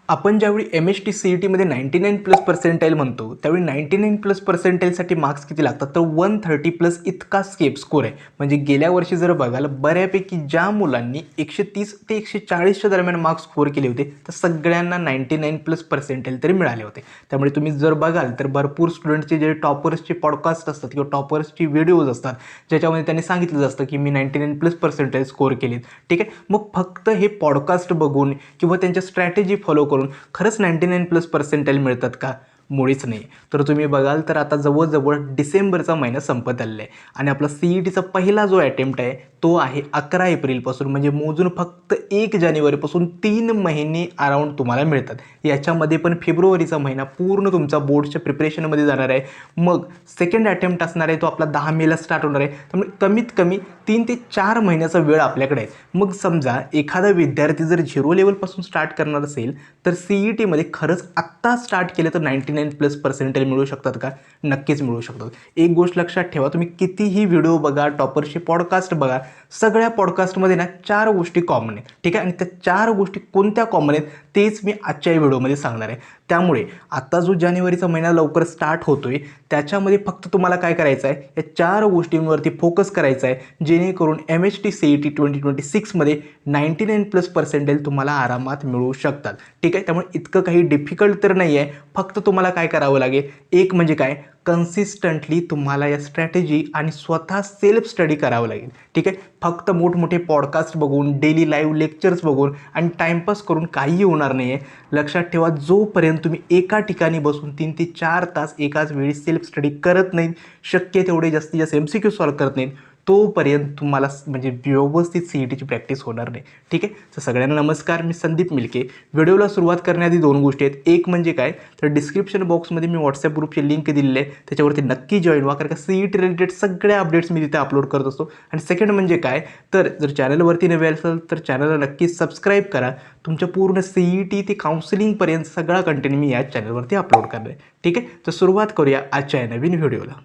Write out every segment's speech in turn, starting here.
आपण ज्यावेळी M-H-T सी-ई-टीमध्ये 99+ percentile म्हणतो त्यावेळी 99+ पर्सेंटाईलसाठी मार्क्स किती लागतात तर 130+ इतका स्कोर आहे. म्हणजे गेल्या वर्षी जर बघाल बऱ्यापैकी ज्या मुलांनी 130 ते 140च्या दरम्यान मार्क्स स्कोर केले होते तर सगळ्यांना 99+ पर्सेंटाईल तरी मिळाले होते. त्यामुळे तुम्ही जर बघाल तर भरपूर स्टुडंटचे जे टॉपर्सचे पॉडकास्ट असतात किंवा टॉपर्सची व्हिडिओज असतात ज्याच्यामध्ये त्यांनी सांगितलं असतं की मी 99+ पर्सेंटाईल स्कोर केलेत. ठीक आहे, मग फक्त हे पॉडकास्ट बघून किंवा त्यांच्या स्ट्रॅटेजी फॉलो करून खरंच 99+ पर्सेंटाईल मिळतात का? मुळीच नाही. तर तुम्ही बघाल तर आता जवळजवळ डिसेंबरचा महिना संपत आलेला आहे आणि आपला सी-ई-टीचा पहिला जो अटेम्प्ट आहे तो आहे 11 एप्रिलपासून, म्हणजे मोजून फक्त 1 जानेवारीपासून 3 महिने अराऊंड तुम्हाला मिळतात. याच्यामध्ये पण फेब्रुवारीचा महिना पूर्ण तुमचा बोर्डच्या प्रिपरेशनमध्ये जाणार आहे. मग सेकंड अटेम्प्ट असणार आहे तो आपला 10 मेला स्टार्ट होणार आहे. त्यामुळे कमीत कमी 3 ते 4 महिन्याचा वेळ आपल्याकडे आहे. मग समजा एखादा विद्यार्थी जर 0 लेवलपासून स्टार्ट करणार असेल तर सी-ई-टीमध्ये खरंच आत्ता स्टार्ट केलं तर 99+ पर्सेंटाईल मिळू शकतात का? नक्कीच मिळू शकतात. एक गोष्ट लक्षात ठेवा, तुम्ही कितीही व्हिडिओ बघा, टॉपरचे पॉडकास्ट बघा, सगळ्या पॉडकास्टमध्ये ना 4 गोष्टी कॉमन आहेत. ठीक आहे, आणि त्या 4 गोष्टी कोणत्या कॉमन आहेत तेच मी आजच्या व्हिडिओमध्ये सांगणार आहे. त्यामुळे आता जो जानेवारीचा महिना लवकर स्टार्ट होतोय त्याच्यामध्ये फक्त तुम्हाला काय करायचं आहे, या 4 गोष्टींवरती फोकस करायचा आहे जेणेकरून एम-एच-टी सी-ई-टी 2026मध्ये 99+ पर्सेंटाईल तुम्हाला आरामात मिळू शकतात. ठीक आहे, त्यामुळे इतकं काही डिफिकल्ट तर नाही आहे. फक्त तुम्हाला काय करावं लागेल, एक म्हणजे काय, कन्सिस्टंटली तुम्हाला या स्ट्रॅटेजी आणि स्वतः सेल्फ स्टडी करावं लागेल. ठीक आहे, फक्त मोठमोठे पॉडकास्ट बघून, डेली लाईव्ह लेक्चर्स बघून आणि टाईमपास करून काहीही होणार नाही आहे. लक्षात ठेवा, जोपर्यंत तुम्ही एका ठिकाणी बसून 3 ते 4 तास एकाच वेळी सेल्फ स्टडी करत नाहीत, शक्य तेवढे जास्तीत जास्त MCQ सॉल्व्ह करत नाहीत, तोपर्यंत तुम्हाला म्हणजे व्यवस्थित सी-ई-टीची प्रॅक्टिस होणार नाही. ठीक आहे, तर सगळ्यांना नमस्कार, मी संदीप मिलके. व्हिडिओला सुरुवात करण्याआधी 2 गोष्टी आहेत. एक म्हणजे काय, तर डिस्क्रिप्शन बॉक्समध्ये मी व्हॉट्सअप ग्रुपची लिंक दिलेली आहे, त्याच्यावरती नक्की जॉईन व्हा, कारण का सी-ई-टी रिलेटेड सगळ्या अपडेट्स मी तिथे अपलोड करत असतो. आणि सेकंड म्हणजे काय, तर जर चॅनलवरती नवे असाल तर चॅनलला नक्की सबस्क्राईब करा. तुमच्या पूर्ण सी-ई-टी ते काउन्सिलिंगपर्यंत सगळा कंटेंट मी या चॅनलवरती अपलोड करणार आहे. ठीक आहे, तर सुरुवात करूया आजच्या या नवीन व्हिडिओला.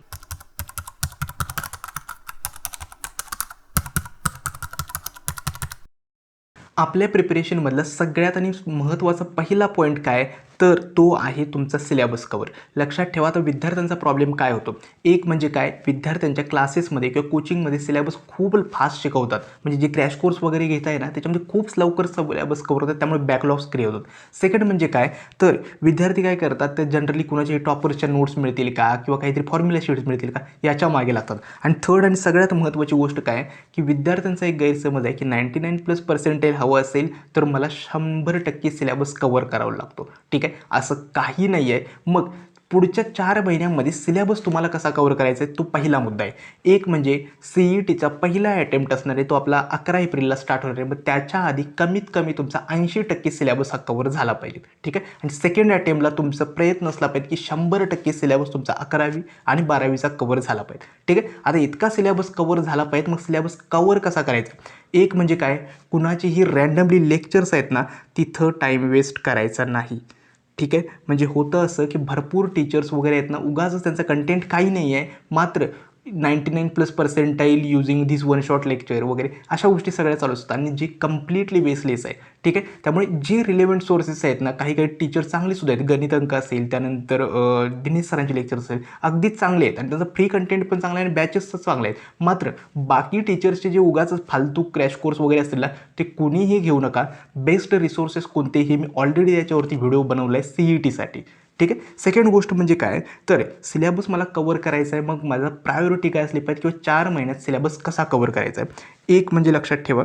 आपल्या प्रिपरेशनमधला सगळ्यात आणि महत्त्वाचा पहिला पॉईंट काय, तर तो आहे तुमचा सिलेबस कवर. लक्षात ठेवा, तर विद्यार्थ्यांचा प्रॉब्लेम काय होतो, एक म्हणजे काय, विद्यार्थ्यांच्या क्लासेसमध्ये किंवा कोचिंगमध्ये सिलेबस खूप फास्ट शिकवतात. म्हणजे जे क्रॅश कोर्स वगैरे घेत आहे ना त्याच्यामध्ये खूप लवकर सिलेबस कवर होतात, त्यामुळे बॅकलॉग्स क्रिएट होतात. सेकंड म्हणजे काय, तर विद्यार्थी काय करतात, तर जनरली कुणाचे टॉपर्सच्या नोट्स मिळतील का किंवा काहीतरी फॉर्म्युला शीट्स मिळतील का याच्या मागे लागतात. आणि थर्ड आणि सगळ्यात महत्त्वाची गोष्ट काय, की विद्यार्थ्यांचा एक गैरसमज आहे की 99+ पर्सेंटाईल हवं असेल तर मला 100% सिलेबस कव्हर करावा लागतो. ठीक आहे, असं काही नाही आहे. मग पुढच्या 4 महिन्यांमध्ये सिलेबस तुम्हाला कसा कव्हर करायचा आहे तो पहिला मुद्दा आहे. एक म्हणजे सी-ई-टीचा पहिला अटेम्प्ट असणार आहे तो आपला 11 एप्रिलला स्टार्ट होणार आहे. मग त्याच्या आधी कमीत कमी तुमचा 80% सिलेबस हा कव्हर झाला पाहिजे. ठीक आहे, आणि सेकंड अटेम्प्टला तुमचा प्रयत्न असला पाहिजे की 100% सिलेबस तुमचा 11वी आणि 12वीचा कव्हर झाला पाहिजे. ठीक आहे, आता इतका सिलेबस कव्हर झाला पाहिजे. मग सिलेबस कव्हर कसा करायचा, एक म्हणजे काय, कुणाचीही रँडमली लेक्चर्स आहेत ना तिथं टाईम वेस्ट करायचा नाही. ठीक आहे, म्हणजे होतं असं की भरपूर टीचर्स वगैरे आहेत ना, उगाच त्यांचं कंटेंट काही नाही आहे, मात्र 99+ percentile using this one shot lecture वगैरे अशा गोष्टी सगळ्या चालू असतात आणि जे कम्प्लिटली बेसलेस आहे. ठीक आहे, त्यामुळे जे रिलेव्हंट सोर्सेस आहेत ना, काही काही टीचर चांगले सुद्धा आहेत, गणित अंक असेल, त्यानंतर दिनेश सरांचे लेक्चर असेल, अगदीच चांगले आहेत आणि त्याचं फ्री कंटेंट पण चांगलं आहे आणि बॅचेस चांगले आहेत. मात्र बाकी टीचर्सचे जे उगाच फालतू क्रॅश कोर्स वगैरे असतील ना ते कुणीही घेऊ नका. बेस्ट रिसोर्सेस कोणतेही मी ऑलरेडी याच्यावरती व्हिडिओ बनवला आहे सी-ई-टीसाठी. ठीक आहे, सेकंड गोष्ट म्हणजे काय, तर सिलेबस मला कव्हर करायचा आहे. मग माझा प्रायोरिटी काय असली पाहिजे किंवा 4 महिन्यात सिलेबस कसा कव्हर करायचा आहे. एक म्हणजे लक्षात ठेवा,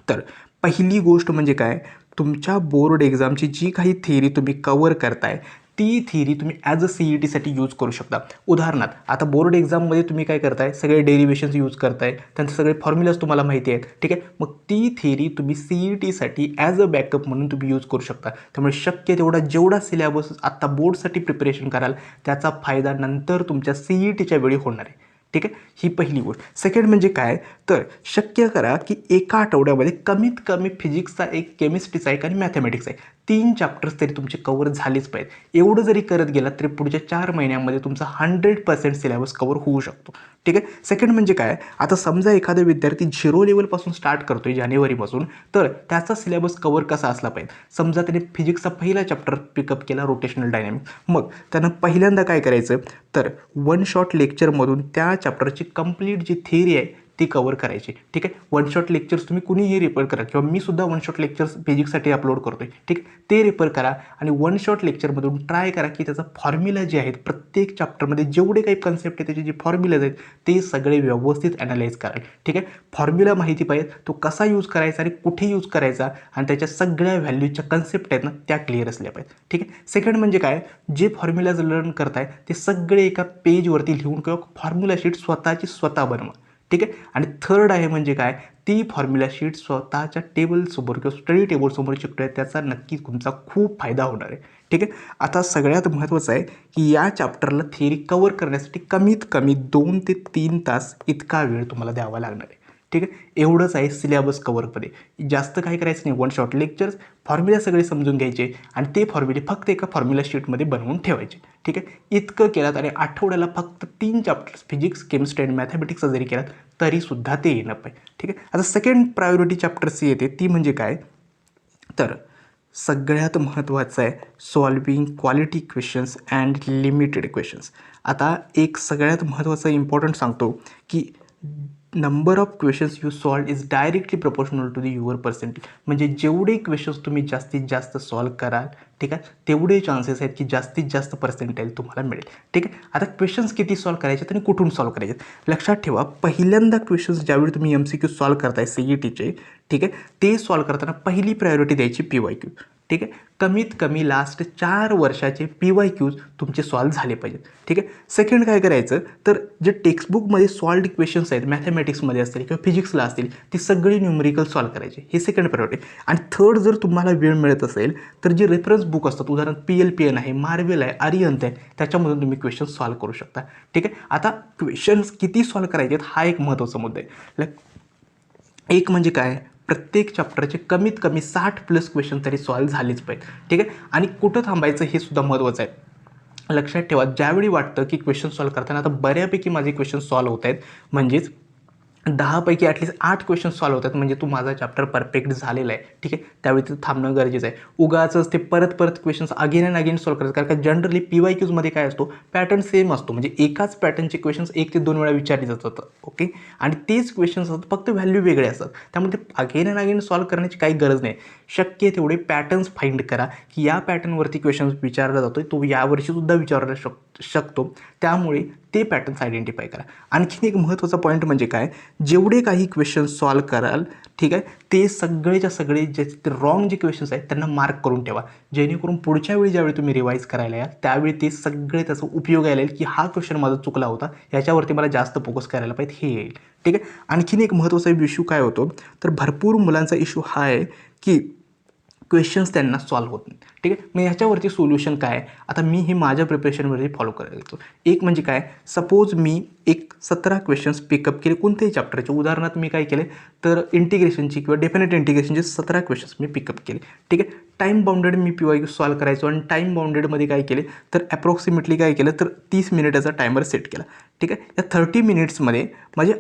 तर पहिली गोष्ट म्हणजे काय, तुमच्या बोर्ड एक्झामची जी काही थिअरी तुम्ही कव्हर करताय ती थिअरी तुम्ही ॲज अ सी-ई-टीसाठी यूज करू शकता. उदाहरणार्थ आता बोर्ड एक्झाममध्ये तुम्ही काय करताय, सगळे डेरिव्हेशन्स यूज करताय, त्यांचे सगळे फॉर्म्युलाज तुम्हाला माहिती आहेत. ठीक आहे, मग ती थिअरी तुम्ही सी-ई-टीसाठी ॲज अ बॅकअप म्हणून तुम्ही यूज करू शकता. त्यामुळे शक्य तेवढा जेवढा सिलेबस आत्ता बोर्डसाठी प्रिपरेशन कराल त्याचा फायदा नंतर तुमच्या सी-ई-टीच्या वेळी होणार आहे. ठीक आहे, ही पहिली गोष्ट. सेकंड म्हणजे काय, तर शक्य करा की एका आठवड्यामध्ये कमीत कमी फिजिक्सचा एक, केमिस्ट्रीचा एक आणि मॅथमॅटिक्सचा एक 3 चॅप्टर्स तरी तुमचे कवर झालेच पाहिजेत. एवढं जरी करत गेलात तरी पुढच्या 4 महिन्यामध्ये तुमचा 100% सिलेबस कवर होऊ शकतो. ठीक आहे. सेकंड म्हणजे काय, आता समजा एखादा विद्यार्थी 0 लेवलपासून स्टार्ट करतोय जानेवारीपासून, तर त्याचा सिलेबस कवर कसा असला पाहिजे. समजा त्याने फिजिक्सचा पहिला चॅप्टर पिकअप केला, रोटेशनल डायनॅमिक्स. मग त्यानं पहिल्यांदा काय करायचं, तर वन शॉट लेक्चरमधून त्या चॅप्टरची कंप्लीट जी थिअरी आहे ती कवर करायची. ठीक आहे. वन शॉट लेक्चर्स तुम्ही कुणीही रेफर करा, किंवा मी सुद्धा वन शॉट लेक्चर्स फिजिक्ससाठी अपलोड करतोय. ठीक आहे. ते रेफर करा आणि वन शॉट लेक्चरमधून ट्राय करा की त्याचा फॉर्म्युला जे आहेत प्रत्येक चॅप्टरमध्ये जेवढे काही कन्सेप्ट आहे त्याचे जे फॉर्म्युलाज आहेत ते सगळे व्यवस्थित ॲनालाइज कराल. ठीक आहे. फॉर्म्युला माहिती पाहिजे, तो कसा यूज करायचा आणि कुठे यूज करायचा, आणि त्याच्या सगळ्या व्हॅल्यूच्या कन्सेप्ट आहेत ना त्या क्लिअर असल्या पाहिजे. ठीक आहे. सेकंड म्हणजे काय, जे फॉर्म्युलाज लर्न करताय ते सगळे एका पेजवरती लिहून किंवा फॉर्म्युला शीट स्वतःची स्वतः बनवा. ठीक आहे. आणि थर्ड आहे म्हणजे काय, ती फॉर्म्युला शीट स्वतःच्या टेबलसमोर किंवा स्टडी टेबलसमोर शिकतोय, त्याचा नक्की तुमचा खूप फायदा होणार आहे. ठीक आहे. आता सगळ्यात महत्त्वाचं आहे की या चॅप्टरला थिअरी कवर करण्यासाठी कमीत कमी 2 ते 3 तास इतका वेळ तुम्हाला द्यावा लागणार आहे. ठीक आहे. एवढंच आहे सिलेबस कवरमध्ये. जास्त काही करायचं नाही. वन शॉट लेक्चर्स, फॉर्म्युला सगळे समजून घ्यायचे आणि ते फॉर्म्युले फक्त एका फॉर्म्युला शीटमध्ये बनवून ठेवायचे. ठीक आहे. इतकं केलात आणि आठवड्याला फक्त 3 चॅप्टर्स फिजिक्स, केमिस्ट्री आणि मॅथमॅटिक्सचा जरी केलात तरीसुद्धा ते येणं पाहिजे. ठीक आहे. आता सेकंड प्रायोरिटी चॅप्टरची येते, ती म्हणजे काय, तर सगळ्यात महत्त्वाचं आहे solving quality questions and limited questions. आता एक सगळ्यात महत्त्वाचं इम्पॉर्टंट सांगतो की number of questions you solve is directly proportional to the your percentage. म्हणजे जेवढे क्वेश्चन्स तुम्ही जास्तीत जास्त सॉल्व कराल, ठीक आहे, तेवढे चान्सेस आहेत की जास्तीत जास्त पर्सेंटेज तुम्हाला मिळेल. ठीक आहे. आता क्वेश्चन्स किती सॉल्व करायचे आणि कुठून सॉल्व करायचे लक्षात ठेवा. पहिल्यांदा क्वेश्चन्स ज्यावेळी तुम्ही MCQ सॉल्व करताय CETचे, ठीक आहे, ते सॉल्व करताना पहिली प्रायोरिटी द्यायची PYQ. ठीक आहे. कमीत कमी लास्ट 4 वर्षाचे PYQs तुमचे सॉल्व झाले पाहिजेत. ठीक आहे. सेकंड काय करायचं, तर जे टेक्स्टबुकमध्ये सॉल्व्ड क्वेश्चन्स आहेत मॅथमॅटिक्समध्ये असतील किंवा फिजिक्सला असतील ती सगळी न्यूमरिकल सॉल्व करायचे, हे सेकंड प्रायोरिटी. आणि थर्ड, जर तुम्हाला वेळ मिळत असेल तर जे रेफरन्स बुक असतात, उदाहरण PLPN आहे, मार्वेल आहे, आर्यंत आहे, त्याच्यामधून तुम्ही क्वेश्चन सॉल्व करू शकता. ठीक आहे. आता क्वेश्चन्स किती सॉल्व करायचे आहेत हा एक महत्त्वाचा मुद्दा आहे. एक म्हणजे काय, प्रत्येक चॅप्टरचे कमीत कमी 60+ क्वेश्चन तरी सॉल्व झालेच पाहिजे. ठीक आहे. आणि कुठं थांबायचं हे सुद्धा महत्त्वाचं आहे. लक्षात ठेवा, ज्यावेळी वाटतं की क्वेश्चन सॉल्व करताना आता बऱ्यापैकी माझे क्वेश्चन सॉल्व होत आहेत, म्हणजेच 10 पैकी ॲटलीस्ट 8 क्वेश्चन सॉल्व होतात, म्हणजे तू माझा चॅप्टर परफेक्ट झालेला आहे. ठीक आहे. त्यावेळी ते थांबणं गरजेचं आहे. उगाचच ते परत questions again and again solve करायचं, कारण का जनरली PYQजमध्ये काय असतो, पॅटर्न सेम असतो, म्हणजे एकाच पॅटर्नचे क्वेश्चन्स 1 ते 2 वेळा विचारले जातात. ओके. आणि तेच क्वेश्चन्स असतात, फक्त व्हॅल्यू वेगळे असतात. त्यामुळे ते अगेन अँड अगेन सॉल्व करण्याची काही गरज नाही. शक्य तेवढे पॅटर्न्स फाइंड करा की या पॅटर्नवरती क्वेश्चन्स विचारला जातो, तो यावर्षीसुद्धा विचारला शकतो, त्यामुळे ते पॅटर्न्स आयडेंटिफाय करा. आणखीन एक महत्त्वाचा पॉईंट म्हणजे काय, जेवढे काही क्वेश्चन सॉल्व कराल, ठीक आहे, ते सगळेच्या सगळे जे रॉंग जे क्वेश्चन्स आहेत त्यांना मार्क करून ठेवा, जेणेकरून पुढच्या वेळी ज्यावेळी तुम्ही रिवाईज करायला याल त्यावेळी ते सगळे त्याचा उपयोग यायला येईल की हा क्वेश्चन माझा चुकला होता, याच्यावरती मला जास्त फोकस करायला पाहिजे, हे येईल. ठीक आहे. आणखीन एक महत्त्वाचा इश्यू काय होतो, तर भरपूर मुलांचा इश्यू हा आहे की क्वेश्चन्स त्यांना सॉल्व होत नाही. ठीक आहे. मग ह्याच्यावरती सोल्युशन काय आहे, आता मी हे माझ्या प्रिपरेशनमध्ये फॉलो करायला येतो. एक म्हणजे काय, सपोज मी 17 क्वेश्चन्स पिकअप केले कोणत्याही चॅप्टरचे. उदाहरणार्थ मी काय केले, तर इंटिग्रेशनची किंवा डेफिनेट इंटिग्रेशनचे 17 क्वेश्चन्स मी पिकअप केले. ठीक आहे. टाईम बाउंडेड मी PYQ सॉल्व करायचो आणि टाईम बाउंडेडमध्ये काय केले, तर ॲप्रॉक्सिमेटली काय केलं, तर 30 मिनिटाचा टायमर सेट केला. ठीक आहे. या 30 मिनिट्समध्ये माझे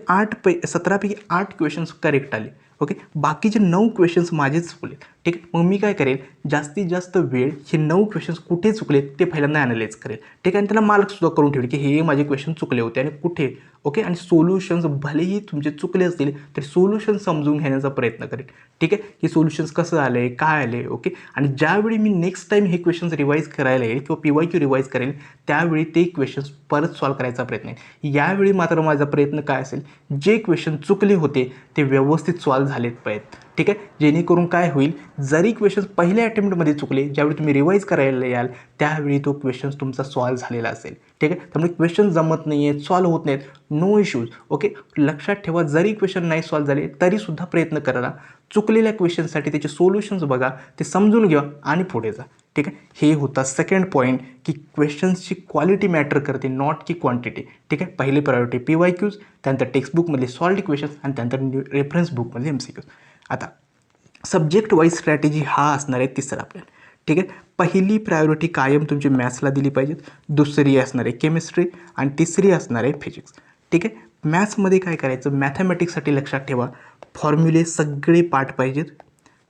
17 पैकी 8 क्वेश्चन्स करेक्ट आले. ओके. बाकीचे 9 क्वेश्चन्स माझेच चुकले. ठीक आहे. मग मी काय करेल, जास्तीत जास्त वेळ हे 9 क्वेश्चन्स कुठे चुकले ते पहिल्यांदा ॲनालाइज करेल. ठीक आहे. आणि त्याला मार्क्ससुद्धा करून ठेवेल की हे माझे क्वेश्चन चुकले होते आणि कुठे. ओके. आणि सोल्युशन्स भलेही तुमचे चुकले असतील तरी सोल्युशन समजून घेण्याचा प्रयत्न करेल. ठीक आहे. की सोल्युशन्स कसं आलं आहे, काय आले. ओके. आणि ज्यावेळी मी नेक्स्ट टाईम हे क्वेश्चन्स रिवाईज करायला येईल किंवा PYQ रिवाईज करेल त्यावेळी ते क्वेश्चन्स परत सॉल्व करायचा प्रयत्न आहे. यावेळी मात्र माझा प्रयत्न काय असेल, जे क्वेश्चन चुकले होते ते व्यवस्थित सॉल्व झालेत पाहिजेत. ठीक आहे. जेणेकरून काय होईल, जरी क्वेश्चन्स पहिल्या अटेम्प्टमध्ये चुकले, ज्यावेळी तुम्ही रिवाईज करायला याल त्यावेळी तो क्वेश्चन्स तुमचा सॉल्व झालेला असेल. ठीक आहे. त्यामुळे क्वेश्चन जमत नाही आहेत, सॉल्व होत नाहीत, नो इश्यूज. ओके. लक्षात ठेवा, जरी क्वेश्चन नाही सॉल्व झाले तरीसुद्धा प्रयत्न करा, चुकलेल्या क्वेश्चनसाठी त्याचे सोल्युशन्स बघा, ते समजून घ्या आणि पुढे जा. ठीक आहे. हे होता सेकंड पॉईंट की क्वेश्चन्सची क्वालिटी मॅटर करते, नॉट की क्वांटिटी. ठीक आहे. पहिली प्रायोरिटी PYQज, त्यानंतर टेक्स्टबुकमधले सॉल्व्ड क्वेश्चन्स आणि त्यानंतर रेफरन्स बुकमधले MCQज. आता सब्जेक्ट वाईज स्ट्रॅटेजी हा असणार आहे तिसरा प्लॅन. ठीक आहे. पहिली प्रायोरिटी कायम तुमची मॅथ्सला दिली पाहिजेत, दुसरी असणार आहे केमिस्ट्री आणि तिसरी असणार आहे फिजिक्स. ठीक आहे. मॅथ्समध्ये काय करायचं, मॅथमॅटिक्ससाठी लक्षात ठेवा फॉर्म्युले सगळे पाठ पाहिजेत.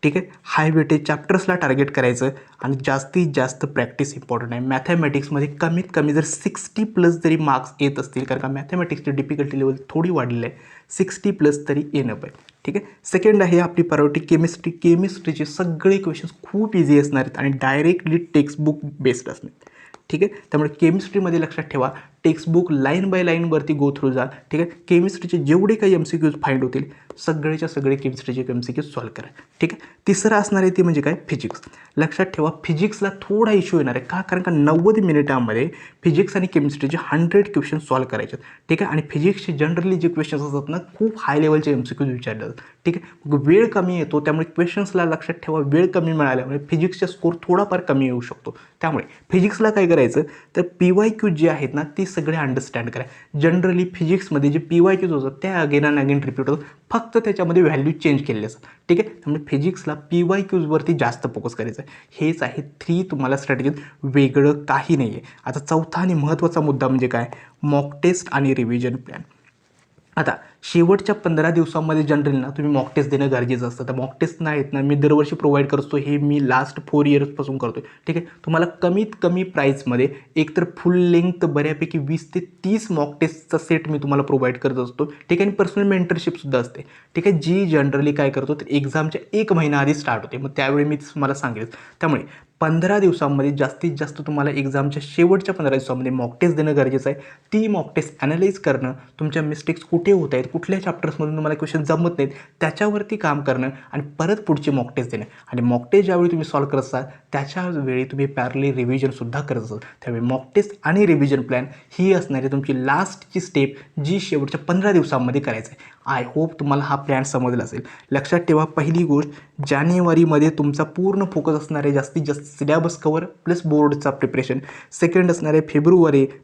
ठीक आहे. हाय वेटेज चॅप्टर्सला टार्गेट करायचं आणि जास्तीत जास्त प्रॅक्टिस इम्पॉर्टंट आहे. मॅथमॅटिक्समध्ये कमीत कमी जर 60+ जरी मार्क्स येत असतील, कारण का मॅथमॅटिक्सची डिफिकल्टी लेवल थोडी वाढलेली आहे, 60+ तरी येणं पाहिजे. ठीक आहे. सेकंड आहे आपली प्रायोरिटी केमिस्ट्री. केमिस्ट्रीचे सगळे क्वेश्चन्स खूप इझी असणार आहेत आणि डायरेक्टली टेक्स्टबुक बेस्ड असणार. ठीक आहे. त्यामुळे केमिस्ट्रीमध्ये लक्षात ठेवा टेक्स्टबुक लाईन बाय लाईनवरती गो थ्रू जा. ठीक आहे. केमिस्ट्रीचे जेवढे काही MCQs फाइंड होतील सगळेच्या सगळे केमिस्ट्रीचे MCQs सॉल्व्ह करा. ठीक आहे. तिसरं असणार आहे ते म्हणजे काय, फिजिक्स. लक्षात ठेवा फिजिक्सला थोडा इश्यू येणार आहे का, कारण का 90 मिनिटांमध्ये फिजिक्स आणि केमिस्ट्रीचे 100 क्वेश्चन सॉल्व्ह करायचे. ठीक आहे. आणि फिजिक्सचे जनरली जे क्वेश्चन्स असतात ना खूप हाय लेवलचे MCQs विचारले जातात. ठीक आहे. मग वेळ कमी येतो, त्यामुळे क्वेश्चन्सला लक्षात ठेवा वेळ कमी मिळाल्यामुळे फिजिक्सचा स्कोर थोडाफार कमी येऊ शकतो. त्यामुळे फिजिक्सला काय करायचं तर PYQ जे आहेत ना ती सगळे अंडरस्टँड करा. जनरली फिजिक्समध्ये जे PYQs होतात त्या अगेन अँड अगेन रिपीट होतात, फक्त त्याच्यामध्ये व्हॅल्यू चेंज केलेले असतात. ठीक आहे. त्यामुळे फिजिक्सला PYQsवरती जास्त फोकस करायचं आहे. हेच आहे 3 तुम्हाला स्ट्रॅटेजीत, वेगळं काही नाही आहे. आता चौथा आणि महत्त्वाचा मुद्दा म्हणजे काय, मॉक टेस्ट आणि रिव्हिजन प्लॅन. आता शेवटच्या 15 दिवसांमध्ये जनरली ना तुम्ही मॉक टेस्ट देणं गरजेचं असतं. तर मॉक टेस्ट नाही आहेत ना मी दरवर्षी प्रोव्हाइड करतो, हे मी लास्ट 4 इयर्सपासून करतो आहे. ठीक आहे. तुम्हाला कमीत कमी प्राईसमध्ये एकतर फुल लेंथ बऱ्यापैकी 20 ते 30 मॉक टेस्टचा सेट मी तुम्हाला प्रोव्हाइड करत असतो. ठीक आहे. आणि पर्सनल मेंटरशिपसुद्धा असते. ठीक आहे. जी जनरली काय करतो तर एक्झामच्या 1 महिना आधी स्टार्ट होते, मग त्यावेळी मी तुम्हाला सांगेल. त्यामुळे 15 दिवसांमध्ये जास्तीत जास्त तुम्हाला एक्झामच्या शेवटच्या 15 दिवसांमध्ये मॉक टेस्ट देणं गरजेचं आहे. ती मॉक टेस्ट ॲनालाइज करणं, तुमच्या मिस्टेक्स कुठे होत आहेत, कुठल्या चॅप्टर्समधून तुम्हाला क्वेश्चन जमत नाहीत त्याच्यावरती काम करणं आणि परत पुढची मॉक टेस्ट देणं. आणि मॉक टेस्ट ज्यावेळी तुम्ही सॉल्व्ह करत असाल त्याच्यावेळी तुम्ही पॅरली रिव्हिजनसुद्धा करत असाल. त्यावेळी मॉक टेस्ट आणि रिव्हिजन प्लॅन ही असणारी तुमची लास्टची स्टेप जी शेवटच्या 15 दिवसांमध्ये करायचं आहे. आय होप तुम्हाला हा प्लॅन समजला असेल. लक्षात ठेवा पहिली गोष्ट, जानेवारीमध्ये तुमचा पूर्ण फोकस असणार आहे जास्तीत जास्त syllabus cover plus बोर्डचा preparation. Second असणार आहे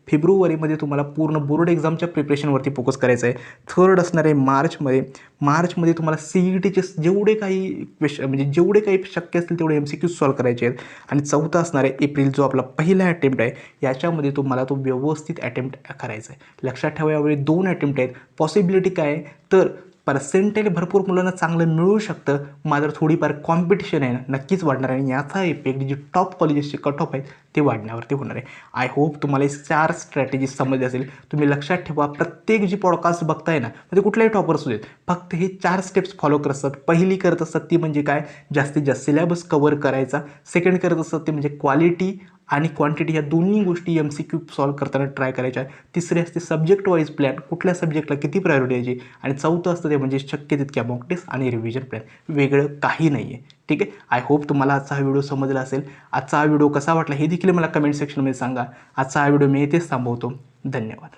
फेब्रुवारीमध्ये तुम्हाला पूर्ण बोर्ड एक्झामच्या प्रिपरेशनवरती फोकस करायचं आहे. थर्ड असणार आहे मार्चमध्ये तुम्हाला CETचे जेवढे काही म्हणजे जेवढे काही शक्य असतील तेवढे MCQs सॉल्व्ह करायचे आहेत. आणि चौथा असणार आहे एप्रिल, जो आपला पहिला अटेम्प्ट आहे याच्यामध्ये तुम्हाला तो व्यवस्थित अटेम्प्ट करायचा आहे. लक्षात ठेवा यावेळी 2 अटेम्प्ट आहेत. पॉसिबिलिटी काय आहे तर पर्सेंटेज भरपूर मुलांना चांगलं मिळू शकतं, मात्र थोडीफार कॉम्पिटिशन आहे ना नक्कीच वाढणार आहे आणि याचा इफेक्ट जे टॉप कॉलेजेसचे कट ऑफ आहेत ते वाढण्यावरती होणार आहे. आय होप तुम्हाला हे 4 स्ट्रॅटेजी समजले असेल. तुम्ही लक्षात ठेवा प्रत्येक जी पॉडकास्ट बघताय ना म्हणजे कुठल्याही टॉपर असू देत, फक्त हे 4 स्टेप्स फॉलो करत असतात. पहिली करत असतात ती म्हणजे काय, जास्तीत जास्त सिलेबस कव्हर करायचा. सेकंड करत असतात ते म्हणजे क्वालिटी आणि क्वांटिटी या दोन्ही गोष्टी MCQ सॉल्व्ह करताना ट्राय करायच्या. तिसरी असते सब्जेक्ट वाईज प्लॅन, कुठल्या सब्जेक्टला किती प्रायोरिटी द्यायची. आणि चौथं असतं ते म्हणजे शक्य तितक्या मॉक टेस्ट आणि रिव्हिजन प्लॅन, वेगळं काही नाही आहे. ठीक आहे. आय होप तुम्हाला आजचा हा व्हिडिओ समजला असेल. आजचा हा व्हिडिओ कसा वाटला हे देखील मला कमेंट सेक्शनमध्ये सांगा. आजचा हा व्हिडिओ मी येथेच थांबवतो. धन्यवाद.